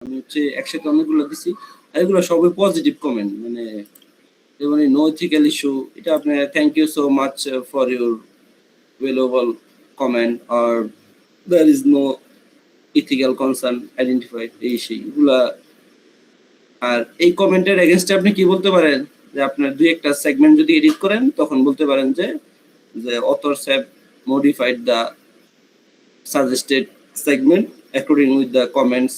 আমি হচ্ছে একসাথে অনেকগুলো দিছি, আর এগুলো সবই পজিটিভ কমেন্ট, মানে যেমন নো ইথিক্যাল ইস্যু, এটা আপনার thank you so much for your valuable comment, আর there is no ethical concern identified, এই সেইগুলা। আর এই কমেন্টের এগেনস্টে আপনি কি বলতে পারেন, যে আপনার দুই একটা সেগমেন্ট যদি এডিট করেন তখন বলতে পারেন যে authors have modified the suggested segment according with the comments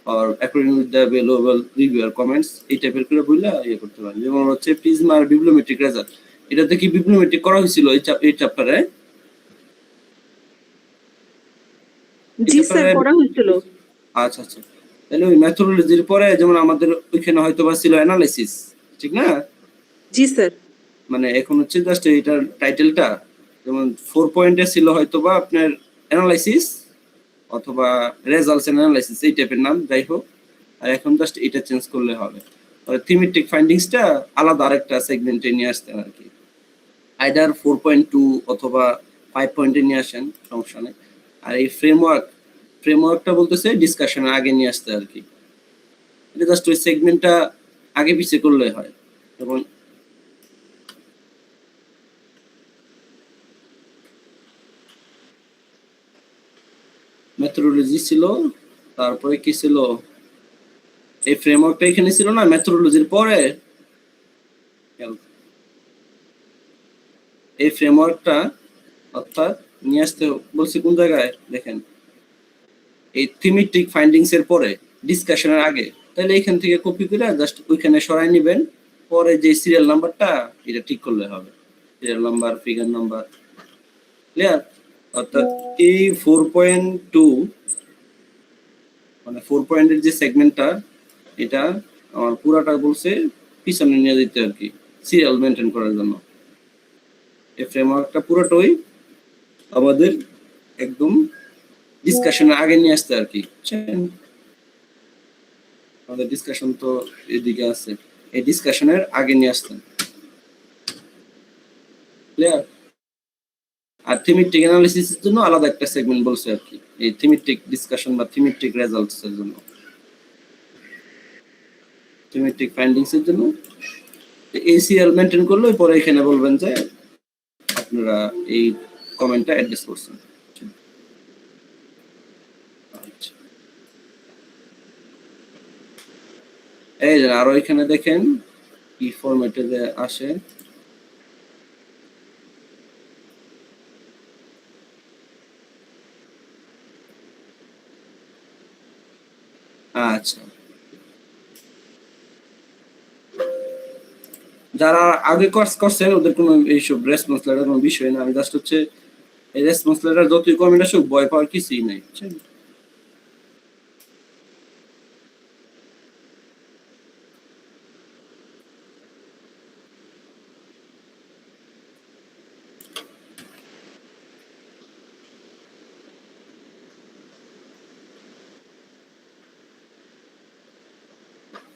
or according with the valuable reviewer comments, এই টাইপের করে বইলা ইয়ে করতে পারেন। যেমন হচ্ছে প্রিজমা আর বিবলিওমেট্রিক রেজাল্ট, এটাতে কি বিবলিওমেট্রিক করা হয়েছিল এই চ্যাপ্টারে? জি স্যার, করা হয়েছিল। আচ্ছা আচ্ছা, তাহলে ওই মেথোডোলজির পরে যেমন আমাদের ওইখানে হয়তো বা ছিল অ্যানালাইসিস, ঠিক না? জি স্যার। মানে এখন হচ্ছে জাস্ট এইটার টাইটেলটা, যেমন 4 পয়েন্টে ছিল হয়তো বা আপনার অ্যানালাইসিস অথবা রেজাল্টস এন্ড অ্যানালাইসিস, এই টাইপের নাম, যাই হোক। আর এখন জাস্ট এটা চেঞ্জ করলে হবে। আর থিমেটিক ফাইন্ডিংসটা আলাদা আরেকটা সেগমেন্টে নিয়ে আসতে আর কি, আইদার 4.2 অথবা 5 পয়েন্টে নিয়ে আসেন, সমস্যা নেই। আর এই ফ্রেমওয়ার্কটা বলতেছে ডিসকাশনের আগে নিয়ে আসতে আর কি, এটা জাস্ট ওই সেগমেন্টটা আগে পিছিয়ে করলে হয়। এবং মেথোডোলজি ছিল, তারপরে কি ছিল, এই ফ্রেমওয়ার্কটা এখানে ছিল না মেথোডোলজির পরে। এই ফ্রেমওয়ার্কটা অর্থাৎ নিয়ে আসতে বলছি কোন জায়গায় দেখেন, এই থিমেটিক ফাইন্ডিংস এর পরে ডিসকাশনের আগে, তাহলে এখান থেকে কপি করে জাস্ট ওইখানে সরাই নেবেন, পরে যে সিরিয়াল নাম্বারটা এটা ঠিক করলে হবে, serial number, figure number, clear? অর্থাৎ এই 4.2 মানে 4 পয়েন্টের যে সেগমেন্টটা, এটা আমার পুরাটা বলছে পিছনে নিয়ে দিতে আর কি, সিরিয়াল মেনটেন করার জন্য। এই ফ্রেমওয়ার্কটা পুরোটাই আমাদের একদম ডিসকাশনের আগে নিয়ে আসতে আর কি, বুঝছেন? আমাদের ডিসকাশন তো এদিকে আছে, এই ডিসকাশনের আগে নিয়ে আসতেন, ক্লিয়ার? আর থিমেটিক অ্যানালিসিসের জন্য আলাদা একটা সেগমেন্ট বলছে আর কি, এই থিমেটিক ডিসকাশন বা থিমেটিক রেজাল্টস এর জন্য, থিমেটিক ফাইন্ডিংস এর জন্য এসিএল মেনটেন করলে পরে এখানে বলবেন যে আপনারা এই কমেন্টটা অ্যাড্রেস করছেন। আচ্ছা, এই যে আরো এখানে দেখেন কি ফরম্যাটে যে আসে, আচ্ছা যারা আগে কোর্স করছেন ওদের কোনো এইসব রেসপন্স লেটার কোনো বিষয় না, আমি জাস্ট হচ্ছে এই রেসপন্স লেটার যতই কমেন্ট আসুক ভয় পাওয়ার কিছুই নাই, বুঝছেন?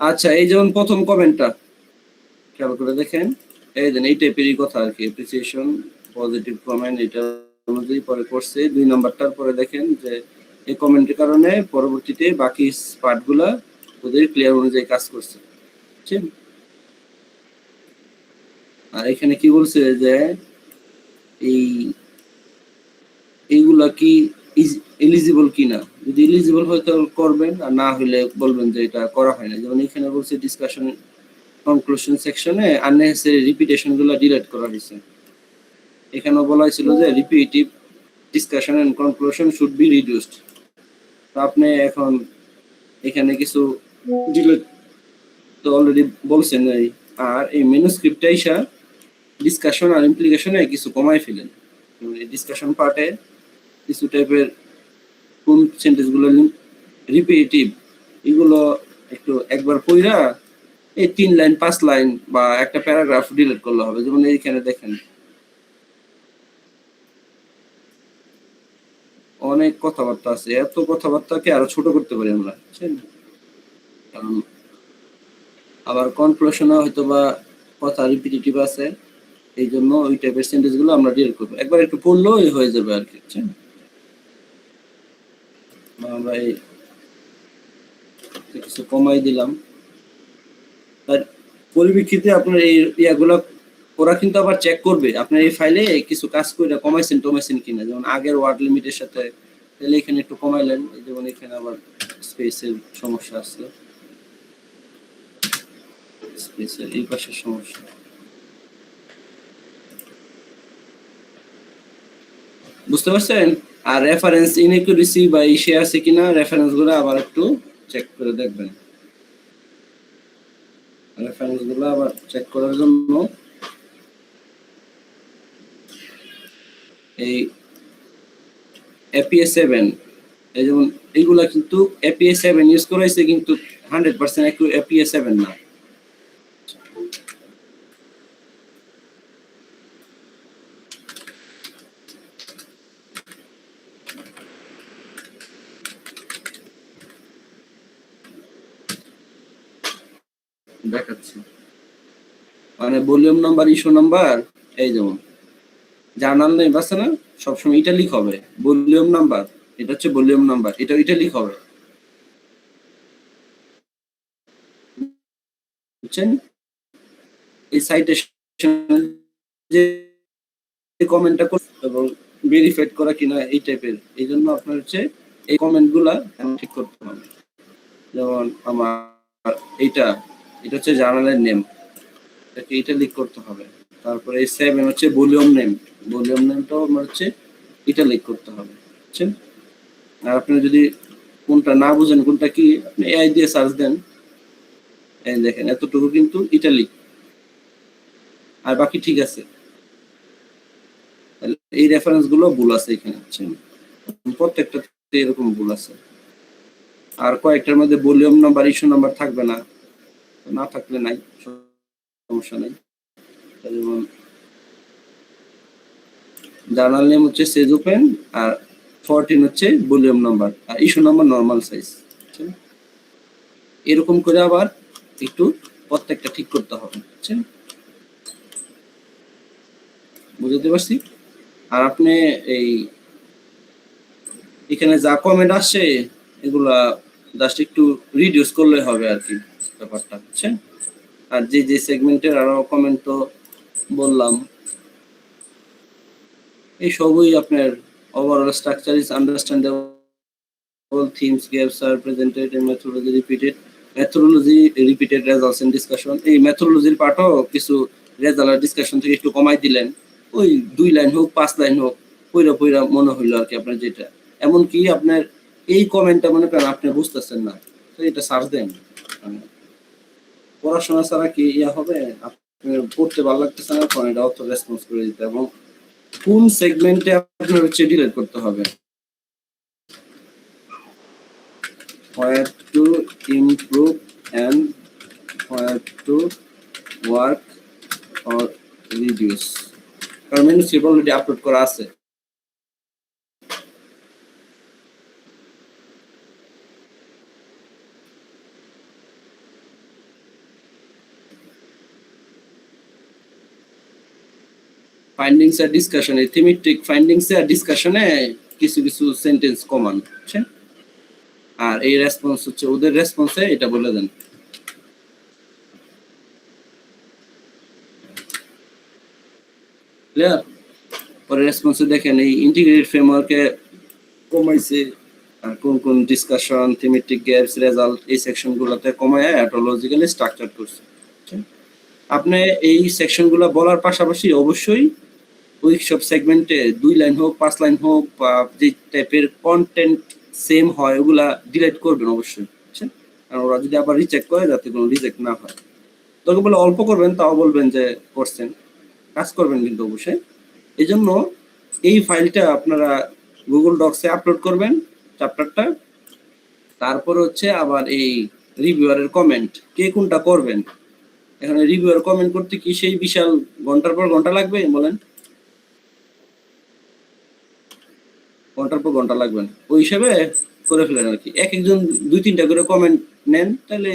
আচ্ছা, এই যেমন প্রথম কমেন্টটা খেয়াল করে দেখেন, এই দেন এই টাইপেরই কথা আর কি, অ্যাপ্রিসিয়েশন পজিটিভ কমেন্ট, এটা অনুযায়ী পরে করছে। 2 নাম্বারটার পরে দেখেন যে এই কমেন্টের কারণে পরবর্তীতে বাকি পার্টগুলা ওদের ক্লিয়ার অনুযায়ী কাজ করছে, বুঝছেন? আর এখানে কি বলছে যে এইগুলা কি এলিজিবল কিনা, যদি এলিজিবল হয় তাহলে করবেন, আর না হলে বলবেন যে এটা করা হয় না। যেমন এখানে বলছে ডিসকাশন কনক্লুশন সেকশনে আননেসেসারি রিপিটেশন গুলো ডিলিট করা হয়েছে। এখানেও বলা হয়েছিল যে repetitive discussion and conclusion should be reduced, তো আপনি এখন এখানে কিছু ডিলিট তো অলরেডি বলছেন। আর এই ম্যানুস্ক্রিপ্টে আইসা ডিসকাশন আর ইমপ্লিকেশনে কিছু কমাই ফেলেন, এই ডিসকাশন পার্টে কিছু টাইপের কোন সেন্টেন্সগুলো রিপিটিভ এগুলো একটু একবার পড়া এই 3 লাইন 5 লাইন বা একটা প্যারাগ্রাফ ডিলিট করলে হবে। যেমন এইখানে দেখেন অনেক কথাবার্তা আছে, এত কথাবার্তাকে আরো ছোট করতে পারি আমরা, বুঝছেন? কারণ আবার কনক্লুশনে হয়তো বা কথা রিপিটিটিভ আছে, এই জন্য ওই টাইপের সেন্টেন্স গুলো আমরা ডিলিট করবো, একবার একটু পড়লেও হয়ে যাবে আর কি, বুঝছেন? আমরা এই কিছু কমাই দিলাম। তার পরিপ্রেক্ষিতে আপনার এই ইয়াগুলো ওরা কিন্তু আবার চেক করবে আপনার এই ফাইলে কিছু কাজ করে কমাইছেন টমাইছেন কিনা, যেমন আগের ওয়ার্ড লিমিটের সাথে তাহলে এখানে একটু কমাইলেন, যেমন এখানে আবার স্পেসের সমস্যা আছে, স্পেসের এই পাশের সমস্যা। বুঝতে পারছেন? আর রেফারেন্স ইনএকুরেসি বা ইসে আছে কিনা রেফারেন্স গুলো আবার একটু চেক করে দেখবেন। রেফারেন্স গুলো আবার চেক করার জন্য এই APA 7 এই যেমন এইগুলা কিন্তু APA 7 ইউজ করাইছে কিন্তু 100% একটু APA 7 না। দেখাচ্ছি মানে ভলিউম নাম্বার ইস্যু নাম্বার এই যেমন জার্নাল নেম আছে না, সবসময় ইটালিক হবে। ভলিউম নাম্বার এটা হচ্ছে ভলিউম নাম্বার, এটা ইটালিক হবে, বুঝছেন? এই সাইটেশন যে কমেন্টটা এবং ভেরিফাইড করা কিনা এই টাইপের, এই জন্য আপনার হচ্ছে এই কমেন্টগুলা ঠিক করতে হবে। যেমন আমার এটা এটা হচ্ছে জার্নালের নেম, এটাকে ইটালিক করতে হবে। তারপরে এই 7 হচ্ছে ভলিউম নেম, ভলিউম নেমটাও আমার হচ্ছে ইটালিক করতে হবে, বুঝছেন? আর আপনি যদি কোনটা না বুঝেন কোনটা কি, আপনি এআই দিয়ে সার্চ দেন, এই দেখেন এতটুকু কিন্তু ইটালিক আর বাকি ঠিক আছে। এই রেফারেন্স গুলো ভুল আছে এখানে, বুঝছেন? প্রত্যেকটাতে এরকম ভুল আছে। আর কয়েকটার মধ্যে ভলিউম নাম্বার ইস্যু নাম্বার থাকবে না, না থাকলে নাই, সমস্যা নাই। যেমন জার্নাল নেম হচ্ছে সেজ ওপেন আর 14 হচ্ছে ভলিউম নাম্বার আর ইস্যু নাম্বার নরমাল সাইজ। এরকম করে আবার একটু প্রত্যেকটা ঠিক করতে হবে, বুঝছেন? বুঝতে পারছি? আর আপনি এই এখানে যা কমেন্ট আসছে এগুলা জাস্ট একটু রিডিউস করলে হবে আর কি ব্যাপারটা, বুঝছেন? আর যে যে সেগমেন্টের আরো কমেন্ট তো বললাম, এই সবই আপনার overall structure is understandable, themes gaps are presented in methodology repeated results in discussion। এই মেথোডোলজির পার্টও কিছু রেজাল্ট ডিসকাশন থেকে একটু কমাই দিলেন, ওই 2 লাইন হোক 5 লাইন হোক পইরা পইরা মনে হইলো আর কি আপনার যেটা। এমনকি আপনার এই কমেন্টটা মনে করেন আপনি বুঝতেছেন না, তো এটা সার্চ দেন। পড়াশোনা ছাড়া কি ইয়া হবে? আপনি পড়তে ভালো লাগতেছে না, তখন এটা অত রেসপন্স করে দিতে, এবং কোন সেগমেন্টে আপনার হচ্ছে ডিলিট করতে হবে, where to improve and where to work or reduce। কারণ ম্যানুস্ক্রিপ্ট অলরেডি আপলোড করা আছে। ফাইন্ডিংস আর ডিসকাশনে, থিমেটিক ফাইন্ডিংস আর ডিসকাশনে কিছু কিছু সেন্টেন্স কমান, বুঝছেন? আর এই রেসপন্স হচ্ছে ওদের রেসপন্সে এটা বলে দেন। ক্লিয়ার? পরে রেসপন্সে দেখেন এই ইন্টিগ্রেটেড ফ্রেমওয়ার্কে কমাইছে আর কোন কোন ডিসকাশন, থিমেটিক গ্যাপস, রেজাল্ট এই সেকশনগুলোতে কমায় অটোলজিক্যালি স্ট্রাকচার করছে। আপনি এই সেকশনগুলো বলার পাশাপাশি অবশ্যই ওই সব সেগমেন্টে 2 লাইন হোক 5 লাইন হোক বা যে টাইপের কন্টেন্ট সেম হয় ওগুলা ডিলিট করবেন অবশ্যই, বুঝছেন? কারণ ওরা যদি আবার রিচেক করে যাতে কোনো রিজেক্ট না হয়। তোকে বলে অল্প করবেন, তাও বলবেন যে করছেন, কাজ করবেন কিন্তু অবশ্যই। এই জন্য এই ফাইলটা আপনারা গুগল ডক্সে আপলোড করবেন চ্যাপ্টারটা, তারপর হচ্ছে আবার এই রিভিউয়ারের কমেন্ট কে কোনটা করবেন। এখানে রিভিউয়ার কমেন্ট করতে কি সেই বিশাল ঘন্টার পর ঘন্টা লাগবে বলেন? ঘন্টার পর ঘন্টা লাগবে না, ওই হিসেবে করে ফেলেন আর কি। এক একজন 2-3টা করে কমেন্ট নেন, তাহলে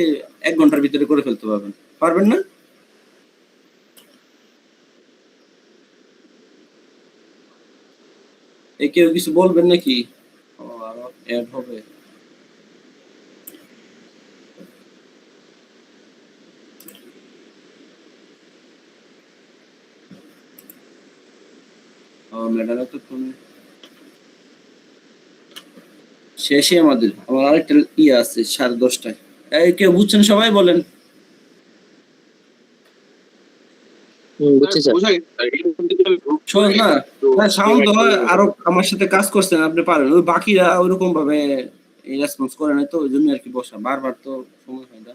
1 ঘন্টার ভিতরে করে ফেলতে পারবেন। পারবেন না? কেউ কিছু বলবেন নাকি? আরো অ্যাড হবে। ম্যাডাম তো ফোন শেষে আমার আরেকটা আছে 10:30টায়। এই কেউ বুঝছেন সবাই বলেন। বুঝছি স্যার। সহজ না? না সাউন্ড হয় আরো আমার সাথে কাজ করছেন আপনি পারেন। ওই বাকিরা ওইরকম ভাবে রেসপন্স করে না তো ওইজন্য আর কি বসা। বারবার তো সময় হয় না।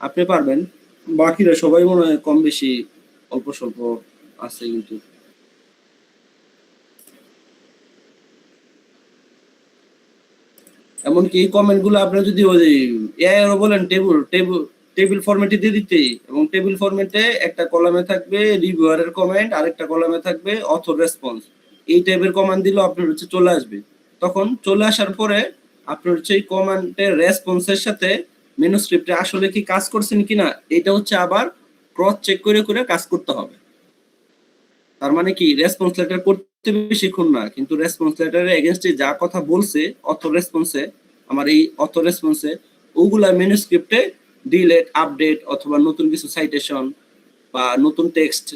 আপনি পারবেন। বাকিরা সবাই মনে হয় কম বেশি অল্প স্বল্প আছে কিন্তু। এমনকি এই কমেন্ট গুলো আপনার যদি ওই এআই বলেন টেবিল ফরম্যাটে দিয়ে দিতে এবং টেবিল ফরম্যাটে একটা কলামে থাকবে রিভিউয়ারের কমেন্ট, আরেকটা কলামে থাকবে অথর রেসপন্স। এই টাইপের কমান্ড দিলে আপনার হচ্ছে চলে আসবে। তখন চলে আসার পরে আপনার হচ্ছে এই কমান্ডের রেসপন্সের সাথে মেনুস্ক্রিপ্টে আসলে কি কাজ করছেন কিনা এটা হচ্ছে আবার ক্রস চেক করে করে কাজ করতে হবে। তার মানে কি রেসপন্স লেটার করতে বেশিক্ষণ না, কিন্তু রেসপন্স লেটারের এগেইনস্টে যা কথা বলছে অথর রেসপন্সে, আমার এই অথর রেসপন্সে ওগুলা মেনুস্ক্রিপ্টে ডিলেট আপডেট অথবা নতুন কিছু সাইটেশন বা নতুন টেক্সট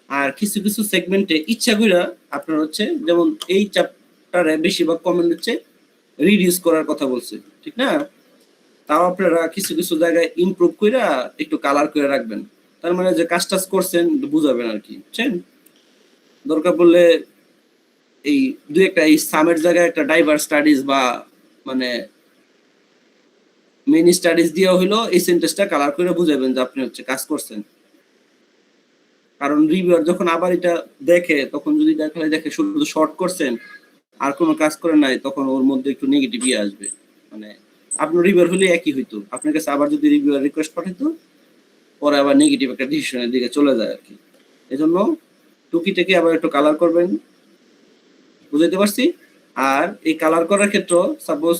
আর কিছু কিছু সেগমেন্টে ইচ্ছা কইরা আপনার হচ্ছে যেমন এই চ্যাপ্টারে বেশিরভাগ কমেন্ট হচ্ছে রিডিউস করার কথা বলছে, ঠিক না? তাও আপনারা কিছু কিছু জায়গায় ইমপ্রুভ কইরা একটু কালার করে রাখবেন। তার মানে যে কাজ টাজ করছেন বুঝাবেন আর কি, বুঝছেন? দরকার পড়লে এই দুই একটা এই সামের জায়গায় একটা ডাইভার স্টাডিজ বা মানে মেইন স্টাডিজ দিয়ে হইলো এই সেন্টেন্সটা কালার করে বুঝাবেন যে আপনি হচ্ছে কাজ করছেন। কারণ রিভিউয়ার যখন আবার এটা দেখে তখন যদি দেখে শুধু শর্ট করছেন আর কোনো কাজ করেন নাই তখন ওর মধ্যে একটু নেগেটিভ আসবে। মানে আপনার রিভিউয়ার হলে একই হইতো, আপনার কাছে আবার যদি রিভিউয়ার রিকোয়েস্ট পাঠাইতো পরে আবার নেগেটিভ একটা ডিসিশনের দিকে চলে যায় আর কি। এজন্য টুকিটাকে আবার একটু কালার করবেন, বুঝাইতে পারছি? আর এই কালার করার ক্ষেত্রে সাপোজ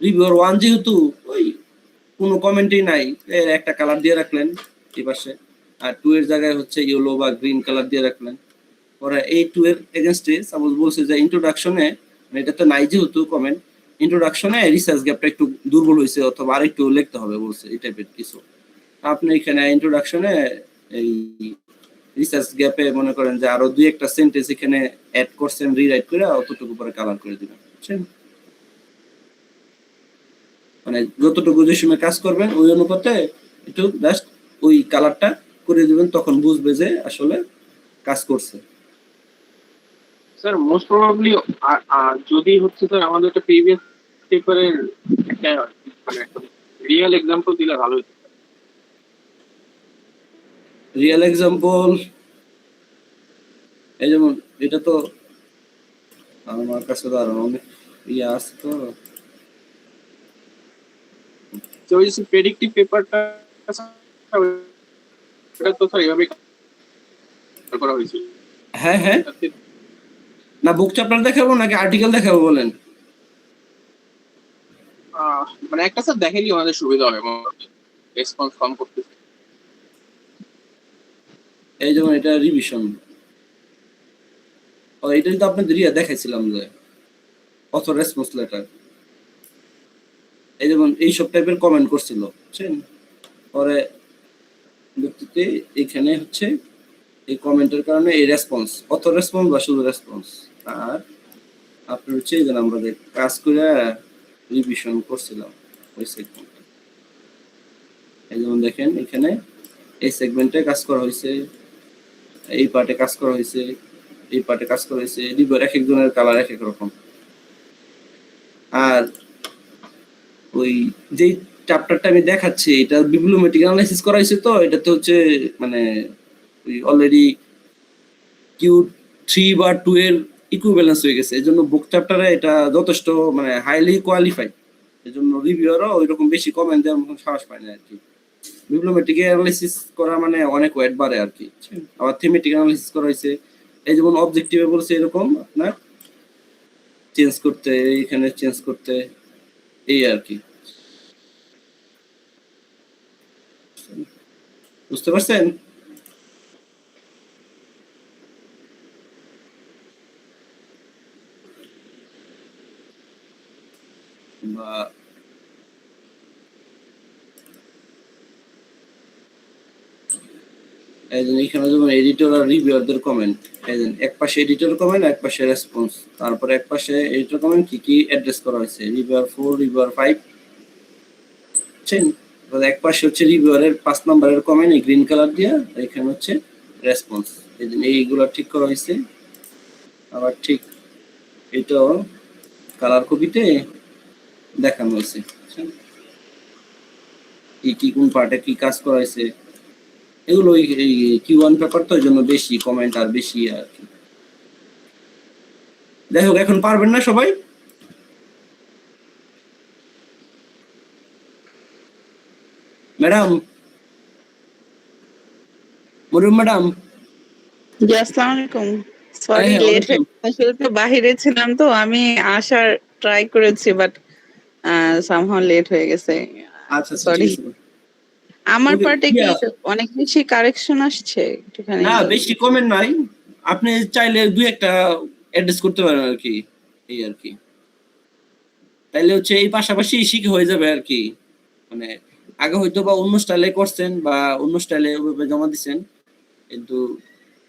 রিভিউয়ার 1 যেহেতু ওই কোনো কমেন্টই নাই, এর একটা কালার দিয়ে রাখলেন এই পাশে, আর 2 এর জায়গায় হচ্ছে ইয়েলো বা গ্রিন কালার দিয়ে রাখলেন। পরে এই 2 এর এগেইনস্টে সাপোজ বলছে যে ইন্ট্রোডাকশনে মানে এটা তো নাই যেহেতু কমেন্ট, ইন্ট্রোডাকশনে রিসার্চ গ্যাপটা একটু দুর্বল হয়েছে অথবা আরেকটু লিখতে হবে বলছে এই টাইপের কিছু। আপনি এখানে ইন্ট্রোডাকশনে এই রিসার্চ গ্যাপে মনে করেন যে আরো দুই একটা সেন্টেন্স এখানে অ্যাড করছেন রিরাইট করে অতটুকু পরে কালার করে দিবেন, বুঝছেন? মানে যতটুকু যে সময় কাজ করবেন ওই অনুপাতে একটু জাস্ট ওই কালারটা করে দিবেন, তখন বুঝবে যে আসলে কাজ করছে। স্যার মোস্ট প্রবাবলি যদি হচ্ছে স্যার আমাদের একটা প্রিভিয়াস পেপারের একটা মানে একটা রিয়েল এক্সাম্পল দিলে ভালো হতো। রিয়েল এক্সাম্পল এই যেমন এটা তো আমার কাছে তো আরো অনেক ইয়ে আছে তো। তো ওই যে প্রেডিক্টিভ পেপারটা এটা তো স্যার এইভাবে করা হয়েছিল। হ্যাঁ হ্যাঁ, না বুক চ্যাপ্টার দেখাবো নাকি আর্টিকেল দেখাবো বলেন? মানে একটা স্যার দেখাইলে আমাদের সুবিধা হবে রেসপন্স কম করতে। এই যেমন এটা রিভিশন, ও এটাই তো আপনাদের ইয়া দেখাইছিলাম যে অথর রেসপন্স লেটার। এই যেমন এইসব টাইপের কমেন্ট করছিল, বুঝছেন? পরে ব্যক্তিতে এখানে হচ্ছে এই কমেন্টের কারণে এই রেসপন্স অথর রেসপন্স বা শুধু রেসপন্স। আর আপনার হচ্ছে এই যে আমরা যে কাজ করে রিভিশন করছিলাম ওই সেগমেন্টে, এই যেমন দেখেন এখানে এই সেগমেন্টে কাজ করা হয়েছে, এই পার্টে কাজ করা হয়েছে, এই পার্টে কাজ করা হয়েছে, রিভিউর এক একজনের কালার এক এক রকম। আর ওই যেই চ্যাপ্টারটা আমি দেখাচ্ছি এটা বিবলিওমেট্রিক অ্যানালাইসিস করা হয়েছে, তো এটাতে হচ্ছে মানে ওই অলরেডি Q3 বা 2 এর ইকুইভ্যালেন্স হয়ে গেছে। এজন্য বুক চ্যাপ্টারে এটা যথেষ্ট মানে হাইলি কোয়ালিফাইড। এজন্য রিভিউয়ারও ওইরকম বেশি কমেন্ট দেওয়ার মতন সাহস পায় না আর কি। বিবলিওমেট্রিক অ্যানালাইসিস করা মানে অনেক ওয়েট বাড়ে আর কি। আবার থিমেটিক অ্যানালাইসিস করা হয়েছে, এই যেমন অবজেক্টিভে বলছে এরকম আপনার চেঞ্জ করতে, এখানে চেঞ্জ করতে, এই আর কি। বুঝতে পারছেন? বা এই যে এখানে যেমন এডিটর আর রিভিউয়ারদের কমেন্ট, এই যে এক পাশে এডিটর কমেন্ট, এক পাশে রেসপন্স, তারপরে এক পাশে এডিটর কমেন্ট কি কি অ্যাড্রেস করা হয়েছে, রিভিউয়ার 4, রিভিউয়ার 5, বুঝছেন? এক পাশে হচ্ছে রিভিউয়ারের 5 নম্বরের কমেন্ট এই গ্রিন কালার দিয়ে, এখানে হচ্ছে রেসপন্স, এই যে এইগুলো ঠিক করা হয়েছে। আবার ঠিক এটাও কালার কপিতে দেখানো হয়েছে, বুঝছেন? কি কোন পার্টে কি কাজ করা হয়েছে, এগুলো এই Q1 পেপার তো, ওই জন্য বেশি কমেন্ট আর বেশি আর কি। যাই হোক, এখন পারবেন না সবাই? ম্যাডাম, মরিয়ম ম্যাডাম, জি আসসালামু আলাইকুম। সরি হ্যাঁ, লেট ওয়ালাইকুম। আসলে তো বাহিরে ছিলাম, তো আমি আসার ট্রাই করেছি বাট সামহাউ লেট হয়ে গেছে। আচ্ছা আচ্ছা, ঠিক সরি। আছে। আমার ওকে, পার্টে কি অনেক বেশি কারেকশন আসছে একটুখানি? না বেশি কমেন্ট নাই, আপনি চাইলে দুই একটা অ্যাড্রেস করতে পারেন আর কি, এই আর কি। তাইলে হচ্ছে এই পাশাপাশি শিখে হয়ে যাবে আর কি। মানে আগে হয়তো বা অন্য স্টাইলে করছেন বা অন্য স্টাইলে ওইভাবে জমা দিছেন, কিন্তু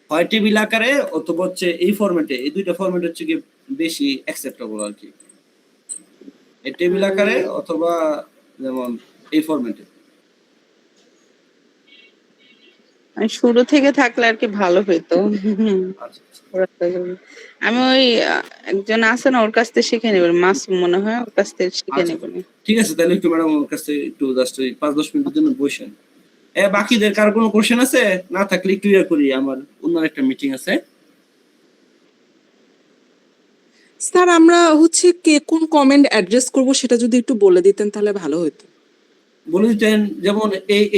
হয় টেবিল আকারে অথবা হচ্ছে এই ফরম্যাটে, এই দুইটা ফরম্যাট হচ্ছে কি বেশি অ্যাকসেপ্টেবল আর কি, এই টেবিল আকারে অথবা যেমন এই ফরম্যাটে। শুরু থেকে থাকলে আর কি ভালো হইতো। আচ্ছা আচ্ছা। আমি ওই একজন আছে না, ওর কাছ থেকে শিখে নেবেন, মাসুম মনে হয়, ওর কাছ থেকে শিখে আচ্ছা, নেবেন। ঠিক আছে, তাহলে একটু ম্যাডাম ওর কাছে একটু জাস্ট ওই 5-10 মিনিটের জন্য বসেন। বাকিদের কার কোনো কোশ্চেন আছে? না থাকলে ক্লিয়ার করি, আমার অন্য একটা মিটিং আছে। স্যার আমরা হচ্ছে কে কোন কমেন্ট অ্যাড্রেস করব সেটা যদি একটু বলে দিতেন তাহলে ভালো হতো। বলে দিতেন, যেমন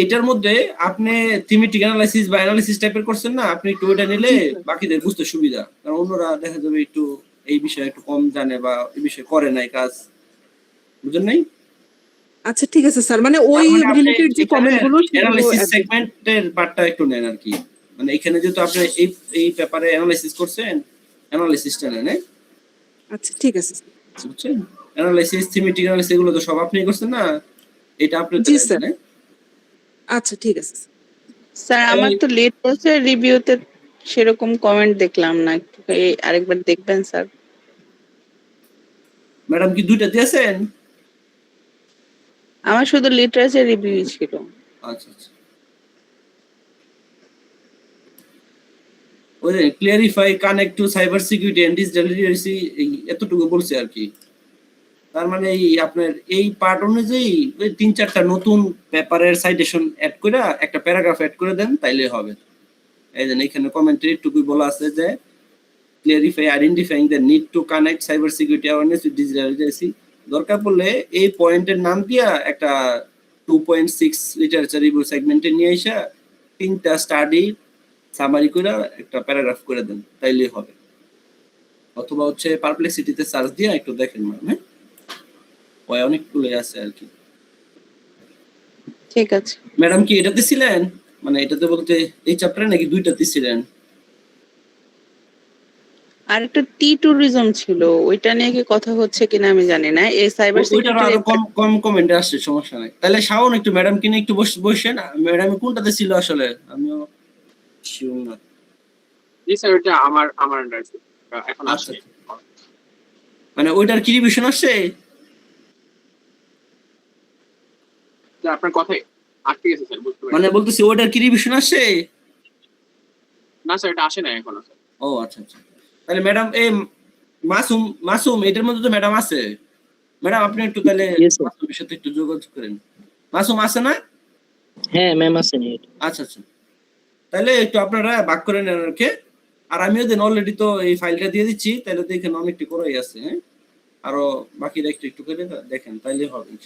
এটার মধ্যে আপনি থিমেটিক অ্যানালাইসিস বা অ্যানালিসিস টাইপের করছেন না, আপনি একটু ওটা নিলে বাকিদের বুঝতে সুবিধা, কারণ অন্যরা দেখা যাবে একটু এই বিষয়ে একটু কম জানে বা এই বিষয়ে করে নাই কাজ, বুঝেন নাই? আচ্ছা ঠিক আছে স্যার, মানে ওই রিলেটেড যে কমেন্টগুলো সেগুলো অ্যানালিসিস address- সেগমেন্টের পার্টটা একটু নেন আর কি, মানে এখানে যেহেতু আপনি এই পেপারে অ্যানালাইসিস করছেন, অ্যানালিসিসটা নেন, আচ্ছা ঠিক আছে স্যার। বুঝছেন? অ্যানালাইসিস, থিমেটিক অ্যানালাইসিস এগুলো তো সব আপনি করছেন না, এটা আপনি জি স্যার। আচ্ছা ঠিক আছে স্যার। স্যার আমার তো লেট হচ্ছে রিভিউতে, সেরকম কমেন্ট দেখলাম না, একটু আরেকবার দেখবেন স্যার। ম্যাডাম কি দুইটা দিয়েছেন? আমার শুধু লিটারেচার রিভিউ ছিল। আচ্ছা আচ্ছা, ওই clarify, connect to cyber security and digital literacy, এতটুকু বলছে আর কি। তার মানে এই আপনার এই পার্ট অনুযায়ী ওই 3-4টা নতুন পেপারের সাইটেশন অ্যাড করে একটা প্যারাগ্রাফ অ্যাড করে দেন, তাইলে হবে। এই যে এখানে কমেন্টে একটুকুই বলা আছে যে clarify identifying the need to connect cyber security awareness with digital literacy, দরকার পড়লে এই পয়েন্টের নাম দিয়া একটা 2.6 লিটারেচার রিভিউ সেগমেন্টে নিয়ে এসে 3টা স্টাডি সামারি করে একটা প্যারাগ্রাফ করে দেন, তাইলেই হবে। অথবা হচ্ছে পারপ্লেক্সিটিতে সার্চ দিয়ে একটু দেখেন ম্যাম, হ্যাঁ, ওই অনেকগুলোই আছে আর কি। ঠিক আছে। ম্যাডাম কি এটাতে ছিলেন, মানে এটাতে বলতে এই চ্যাপ্টারে নাকি দুইটাতে ছিলেন? আর একটা টি ট্যুরিজম ছিল, ওইটা নিয়ে কি কথা হচ্ছে কিনা আমি জানি না। এই সাইবার ওইটার আরো সিকিউরিটি কম কম কমেন্টে আসছে, সমস্যা নাই। তাহলে শাওন একটু ম্যাডাম কিনে একটু বসেন, ম্যাডাম কোনটাতে ছিল আসলে আমিও শিওর না। জি স্যার, এটা আমার আন্ডার এখন আচ্ছা, আসছে। মানে ওইটার কি রিভিশন আসছে? স্যার আপনার কথাই আটকে গেছে স্যার, বুঝতে মানে পারছি। বলতেছি ওইটার কি রিভিশন আসছে? না স্যার, এটা আসে না এখনো স্যার। ও আচ্ছা আচ্ছা, তাহলে ম্যাডাম এই মাসুম এটার মধ্যে তো ম্যাডাম আছে, ম্যাডাম আপনি একটু তাহলে মাসুমের সাথে একটু যোগাযোগ করেন। মাসুম আছে না? হ্যাঁ ম্যাম আছেন। আচ্ছা আচ্ছা, তাহলে একটু আপনারা ভাগ করে নেন ওকে। আর আমিও দেন অলরেডি তো এই ফাইলটা দিয়ে দিচ্ছি, তাহলে তো এখানে অনেকটি করাই আছে, হ্যাঁ, আরো বাকিরা একটু একটু করে দেখেন, তাইলে হবে।